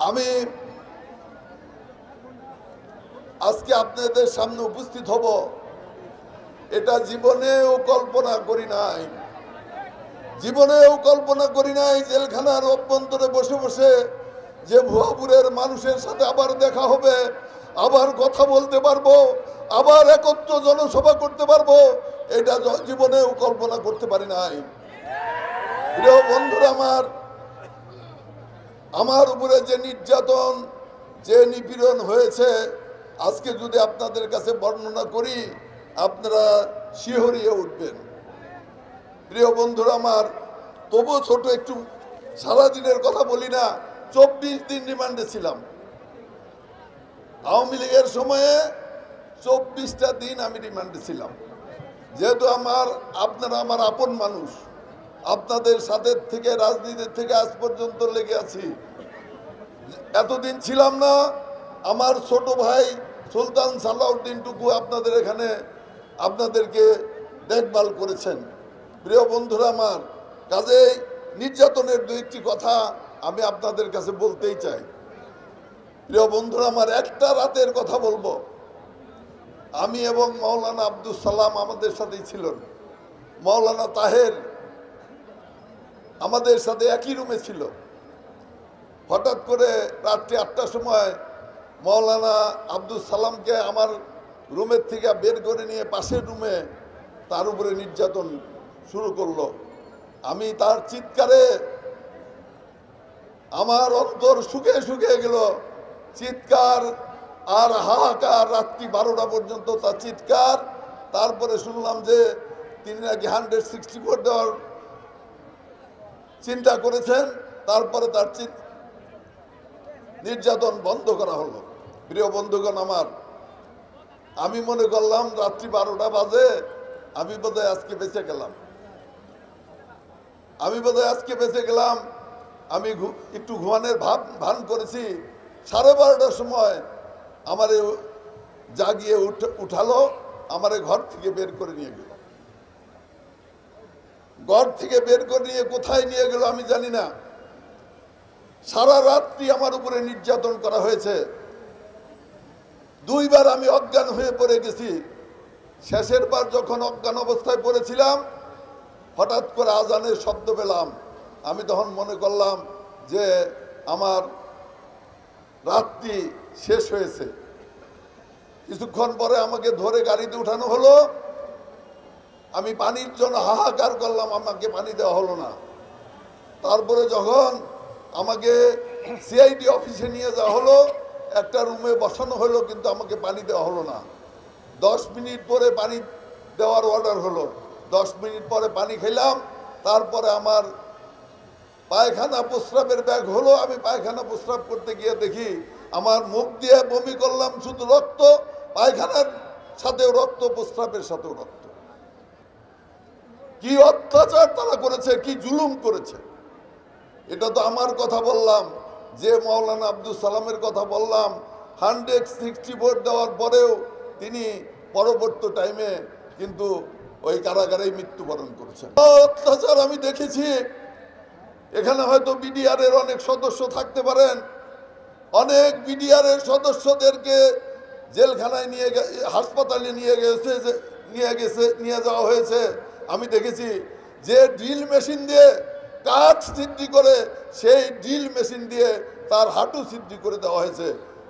আমি আজকে আপনাদের সামনে উপস্থিত হব, এটা জীবনেও কল্পনা করি নাই। জীবনেও কল্পনা করি নাই জেলখানার অভ্যন্তরে বসে বসে যে ভুয়াপুরের মানুষের সাথে আবার দেখা হবে, আবার কথা বলতে পারবো, আবার একত্র জনসভা করতে পারবো, এটা জীবনেও কল্পনা করতে পারি নাই। প্রিয় বন্ধুরা, আমার উপরে যে নির্যাতন, যে নিপীড়ন হয়েছে, আজকে যদি আপনাদের কাছে বর্ণনা করি আপনারা শিহরিয়ে উঠবেন। প্রিয় বন্ধুরা আমার, তবু ছোট একটু সারাদিনের কথা বলি না। 24 দিন রিমান্ডে ছিলাম। আওয়ামী লীগের সময়ে 24টা দিন আমি রিমান্ডে ছিলাম। যেহেতু আপনারা আমার আপন মানুষ, আপনাদের সাথে থেকে রাজনীতির থেকে আজ পর্যন্ত লেগে আছি। এতদিন ছিলাম না, আমার ছোট ভাই সুলতান সালাউদ্দিন টুকু আপনাদেরকে দেখভাল করেছেন। প্রিয় বন্ধুরা আমার, কাজেই নির্যাতনের দু একটি কথা আমি আপনাদের কাছে বলতেই চাই। প্রিয় বন্ধুরা আমার, একটা রাতের কথা বলবো। আমি এবং মাওলানা আব্দুল সালাম আমাদের সাথেই ছিলেন। মাওলানা তাহের আমাদের সাথে একই রুমে ছিল। হঠাৎ করে রাত্রি 8টার সময় মাওলানা আব্দুল সালামকে আমার রুমের থেকে বের করে নিয়ে পাশের রুমে তার উপরে নির্যাতন শুরু করলো। আমি তার চিৎকারে আমার অন্তর শুকিয়ে গেল। চিৎকার আর হাহাকার, রাত্রি 12টা পর্যন্ত তার চিৎকার। তারপরে শুনলাম যে তিনি নাকি 164 দেওয়ার চিন্তা করেছেন। তারপরে তার নির্যাতন বন্ধ করা হলো। প্রিয় বন্ধুগণ আমার, আমি মনে করলাম রাত্রি 12টা বাজে, আমি বোধহয় আজকে বেঁচে গেলাম। আমি একটু ঘুমানোর ভান করেছি। 12:30টার সময় আমারে জাগিয়ে উঠালো, আমারে ঘর থেকে বের করে নিয়ে গেল। ঘর থেকে বের করে নিয়ে কোথায় নিয়ে গেল আমি জানি না। সারা রাত্রি আমার উপরে নির্যাতন করা হয়েছে। 2 বার আমি অজ্ঞান হয়ে পড়ে গেছি। শেষের বার যখন অজ্ঞান অবস্থায় পড়েছিলাম, হঠাৎ করে আজানের শব্দ পেলাম। আমি তখন মনে করলাম যে আমার রাত্রি শেষ হয়েছে। কিছুক্ষণ পরে আমাকে ধরে গাড়িতে উঠানো হলো। আমি পানির জন্য হাহাকার করলাম, আমাকে পানি দেওয়া হলো না। তারপরে যখন আমাকে সিআইডি অফিসে নিয়ে যাওয়া হলো, একটা রুমে বসানো হলো, কিন্তু আমাকে পানি দেওয়া হলো না। 10 মিনিট পরে পানি দেওয়ার অর্ডার হলো। 10 মিনিট পরে পানি খেলাম। তারপরে আমার পায়খানা প্রস্রাবের ব্যাগ হলো। আমি পায়খানা প্রস্রাব করতে গিয়ে দেখি আমার মুখ দিয়ে বমি করলাম, শুধু রক্ত, পায়খানার সাথেও রক্ত, প্রস্রাবের সাথেও রক্ত। কি অত্যাচার তারা করেছে, কি জুলুম করেছে। এটা তো আমার কথা বললাম, যে মাওলানা আব্দুল সালামের কথা বললাম। 164 দেওয়ার পরেও তিনি পরবর্তী টাইমে কিন্তু ওই কারাগারেই মৃত্যুবরণ করেছেন। অত্যাচার আমি দেখেছি। এখানে হয়তো বিডিআরের অনেক সদস্য থাকতে পারেন। অনেক বিডিআরের সদস্যদেরকে জেলখানায় হাসপাতালে নিয়ে যাওয়া হয়েছে। আমি দেখেছি যে ড্রিল মেশিন দিয়ে কাঠ সিদ্ধি করে, সেই ড্রিল মেশিন দিয়ে তার হাঁটু সিদ্ধি করে দেওয়া হয়েছে,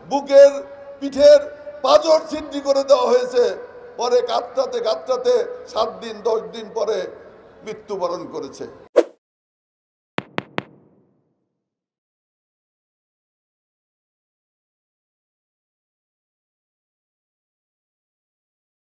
বুকের পিঠের পাঁজর সিদ্ধি করে দেওয়া হয়েছে। পরে কাতরাতে 7 দিন 10 দিন পরে মৃত্যুবরণ করেছে।